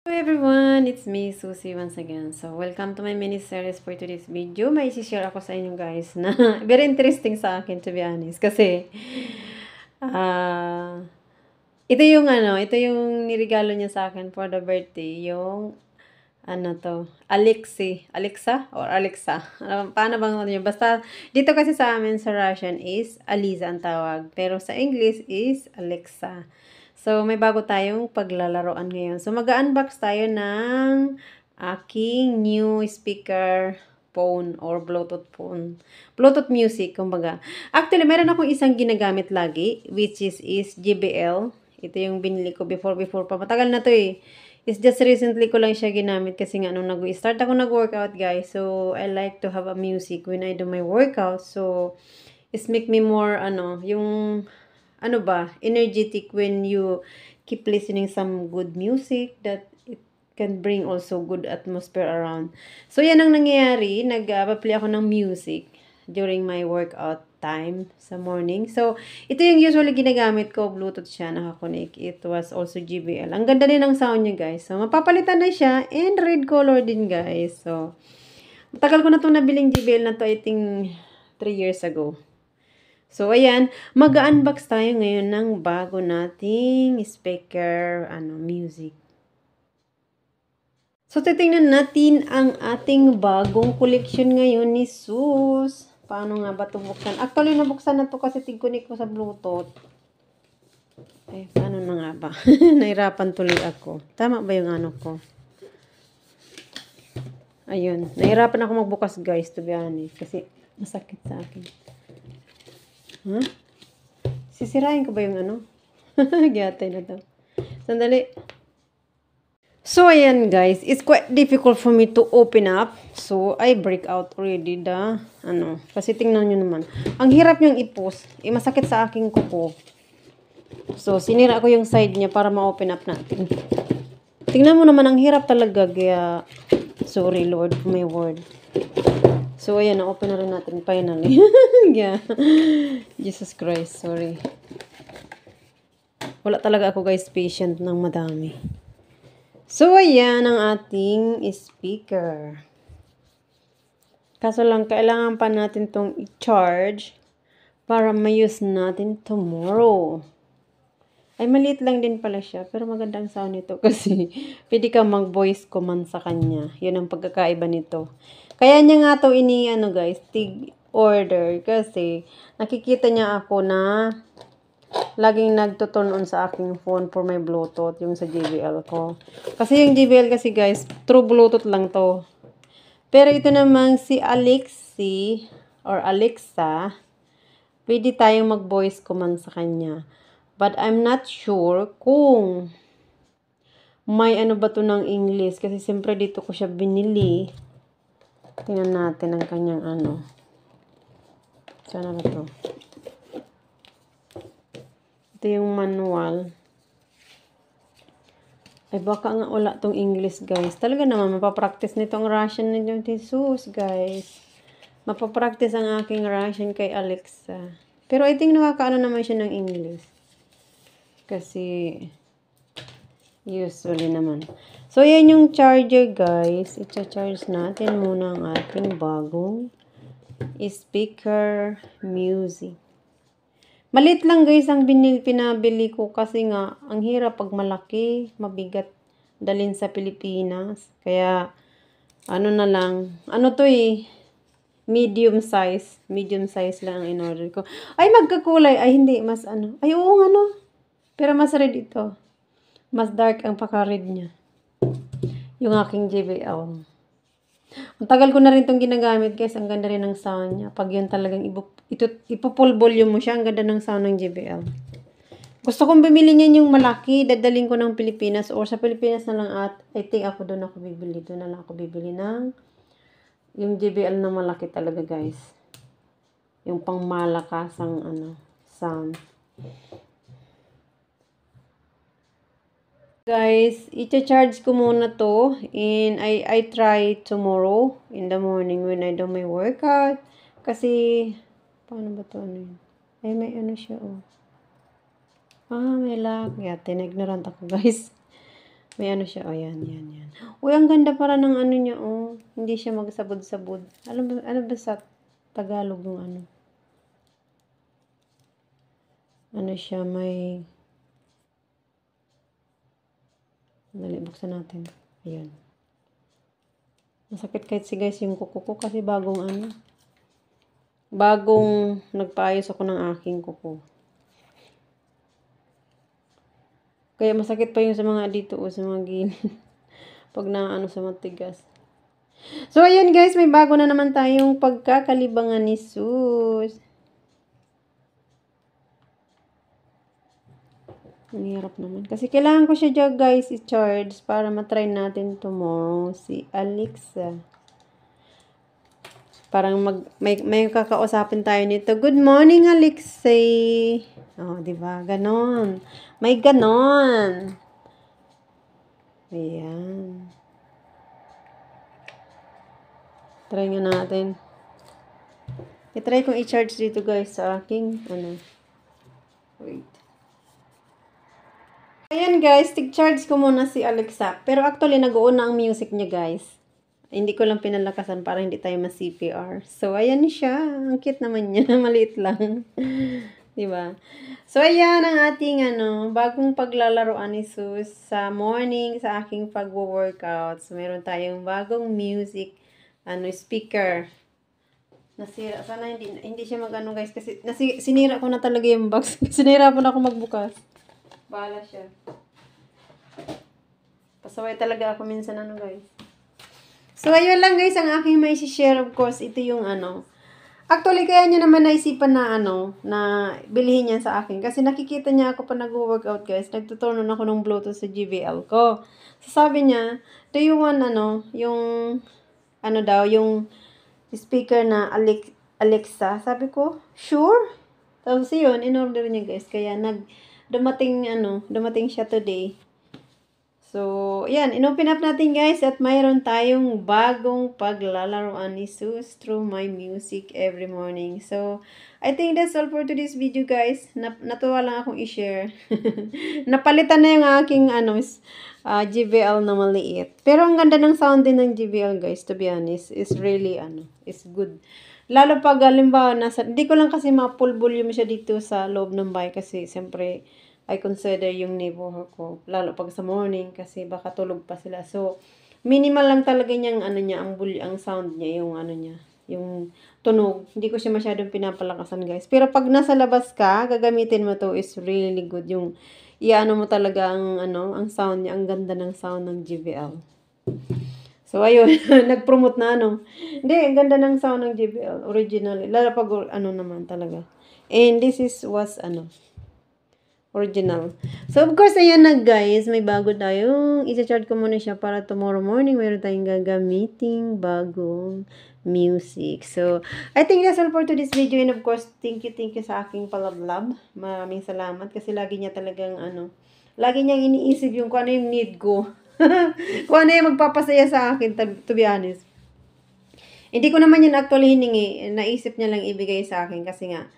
Hello everyone, it's me, Susie once again. So, welcome to my mini-series for today's video. May isi-share ako sa inyo guys na very interesting sa akin to be honest. Kasi, ah, ito yung nirigalo niya sa akin for the birthday. Yung, Alexa or Alexa. Paano bang ano yun? Basta, dito kasi sa amin sa Russian is Aliza ang tawag. Pero sa English is Alexa. So, may bago tayong paglalaroan ngayon. So, mag-unbox tayo ng aking new speaker phone or Bluetooth phone. Bluetooth music, kumbaga. Actually, meron akong isang ginagamit lagi, which is JBL. Ito yung binili ko before pa. Matagal na to eh. It's just recently ko lang siya ginamit kasi nga nung nag-start ako nag-workout guys. So, I like to have a music when I do my workout. So, it's make me more, energetic when you keep listening some good music that it can bring also good atmosphere around. So, yan ang nangyayari. Nag-play ako ng music during my workout time sa morning. So, ito yung usually ginagamit ko. Bluetooth siya, nakakonik. It was also JBL. Ang ganda din ng sound niya, guys. So, mapapalitan na siya. And red color din, guys. So, matagal ko na itong nabiling JBL na to, I think 3 years ago. So, ayan, mag-unbox tayo ngayon ng bago nating speaker, music. So, titingnan natin ang ating bagong collection ngayon ni Sus. Paano nga ba ito buksan? Actually, nabuksan na to kasi tig-connect ko sa Bluetooth. Eh, paano na nga ba? Nahirapan tuloy ako. Tama ba yung ano ko? Ayun. Nahirapan ako magbukas, guys, to be honest. Kasi masakit sa akin. Huh? Sisirain ko ba yung ano? Giyatay na to. Sandali. So, ayan guys. It's quite difficult for me to open up. So, I break out already the, kasi tingnan nyo naman. Ang hirap niyang ipos. Masakit sa aking kuko. So, sinira ko yung side niya para ma-open up natin. Tingnan mo naman, ang hirap talaga. Kaya, sorry Lord, my word. So, ayan, na-open na rin natin finally. Yeah. Jesus Christ, sorry. Wala talaga ako guys, patient ng madami. So, ayan ang ating speaker. Kaso lang, kailangan pa natin tong i-charge para ma-use natin tomorrow. Ay, maliit lang din pala siya. Pero magandang sound nito kasi pwede ka mag-voice command sa kanya. Yun ang pagkakaiba nito. Kaya niya nga to guys, tig-order. Kasi nakikita niya ako na laging nagtuturn on sa aking phone for my Bluetooth, yung sa JBL ko. Kasi yung JBL kasi guys, true Bluetooth lang to. Pero ito namang si Alexi or Alexa, pwede tayong mag-voice command sa kanya. But I'm not sure kung may ano ba to ng English. Kasi siyempre dito ko siya binili. Tingnan natin ang kanyang ano. Sana ba to? Ito yung manual. Ay baka nga wala tong English guys. Talaga naman mapapractice nitong Russian ninyo. Jesus guys. Mapapractice ang aking Russian kay Alexa. Pero I think nakakaano naman siya ng English. Kasi usually naman. So, yan yung charger, guys. I-charge natin muna ang ating bagong speaker music. Maliit lang, guys, ang pinabili ko kasi nga, ang hirap pag malaki, mabigat dalhin sa Pilipinas. Kaya, ano na lang, ano to eh, medium size. Medium size lang ang in-order ko. Ay, magkakulay. Ay, hindi, mas ano. Ay, oo, ano. Pero mas red ito. Mas dark ang paka-red niya. Yung aking JBL. Ang tagal ko na rin itong ginagamit guys. Ang ganda rin ng sound niya. Pag yun talagang ipo-full volume mo siya. Ang ganda ng sound ng JBL. Gusto kong bumili niyan yung malaki. Dadaling ko ng Pilipinas. Or sa Pilipinas na lang at I think ako doon ako bibili. Doon na lang ako bibili ng yung JBL na malaki talaga guys. Yung pang malakasang sound. Guys, i-charge ko muna to and I try tomorrow in the morning when I do my workout. Kasi, paano ba to? Ano yun? Ay, may ano siya, oh. Ah, may lag. Yeah, tinignorant ako, guys. May ano siya. Oh, yan. Uy, ang ganda para ng ano niya, oh. Hindi siya magsabod-sabod. Ano ba sa Tagalog yung ano? Ano siya, may... Dali, buksan natin. Ayan. Masakit kahit si guys yung kuko ko kasi bagong nagpaayos ako ng aking kuko. Kaya masakit pa yung sa mga dito o sa mga gilid. Pag na sa matigas. So, ayan guys, may bago na naman tayong pagkakalibangan ni Sus. Ang hirap naman. Kasi kailangan ko siya dyan guys i-charge para matry natin tomorrow si Alexa. Parang may kakausapin tayo nito. Good morning, Alexei. Oh, di ba? Ganon. May ganon. Ayan. Try nga natin. I-try kong i-charge dito guys sa aking Wait. Ayan guys, tig-charge ko muna si Alexa. Pero actually, nag-uuna ang music niya guys. Hindi ko lang pinalakasan para hindi tayo ma-CPR. So, ayan siya. Ang cute naman niya. Maliit lang. Diba? So, ayan ang ating bagong paglalaroan ni Sus sa morning sa aking pag-workout. So, meron tayong bagong music, speaker. Nasira. Sana hindi siya guys. Kasi sinira ko na talaga yung box. Sinira po na ako magbukas. Bahala siya. Pasaway talaga ako minsan guys. So, ayun lang guys ang aking may share. Of course, ito yung Actually, kaya niya naman naisipan na na bilhin niya sa akin. Kasi nakikita niya ako pa nag-workout guys. Nagtuturno ako ng Bluetooth sa JBL ko. So, sabi niya, do you want yung yung speaker na Alexa? Sabi ko, sure. Tapos yun, in-order niya guys. Kaya dumating siya today. So, yan, inopen up natin guys at mayroon tayong bagong paglalaroan ni Sus through my music every morning. So, I think that's all for today's video guys. Natuwa lang akong i-share. Napalitan na yung aking JBL na maliit. Pero ang ganda ng sound din ng JBL guys, to be honest. Is really is good. Lalo pag halimbawa hindi ko lang kasi ma-full volume siya dito sa loob ng bahay kasi siyempre I consider yung neighbor ko lalo pag sa morning kasi baka tulog pa sila. So minimal lang talaga niyang ang sound niya, yung yung tunog. Hindi ko siya masyadong pinapalakasan guys. Pero pag nasa labas ka, gagamitin mo to is really good. Yung mo talaga ang sound niya, ang ganda ng sound ng JBL. So, ayun, nag-promote na Hindi, ang ganda ng sound ng JBL. Original. Lalo pag naman talaga. And this was original. So, of course, ayan na guys. May bago tayong. Isa-charge ko muna siya para tomorrow morning meron tayong gagamiting bagong music. So, I think that's all for today's video. And of course, thank you sa aking palablab. Maraming salamat kasi lagi niya talagang lagi niyang iniisip yung kung ano yung need ko. Kung ano yung magpapasaya sa akin, to be honest. Hindi ko naman yan actually hiningi. Naisip niya lang ibigay sa akin kasi nga,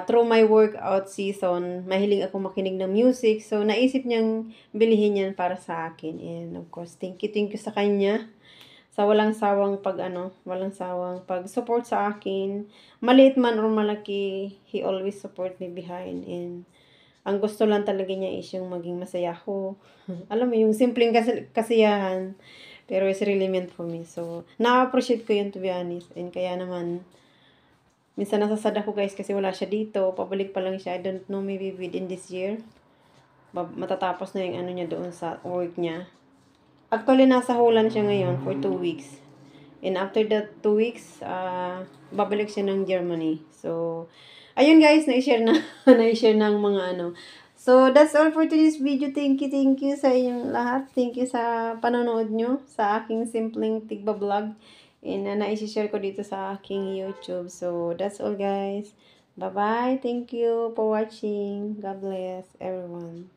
through my workout season, mahilig ako makinig ng music. So, naisip niyang bilihin yan para sa akin. And of course, thank you sa kanya. Sa walang sawang pag-support sa akin. Maliit man or malaki, he always support me behind. And ang gusto lang talaga niya is yung maging masaya ko. Alam mo, yung simpleng kasiyahan. Pero it's really meant for me. So, na-appreciate ko yun to be honest. And kaya naman, minsan nasasad ako guys kasi wala siya dito. Pabalik pa lang siya. I don't know, maybe within this year. Matatapos na yung niya doon sa work niya. Actually, nasa Holland siya ngayon for 2 weeks. And after that 2 weeks, babalik siya ng Germany. So, ayun guys, na-share ng mga So, that's all for today's video. Thank you sa inyong lahat. Thank you sa panonood nyo sa aking simpleng tigba vlog. And na-share ko dito sa aking YouTube. So, that's all guys. Bye-bye. Thank you for watching. God bless everyone.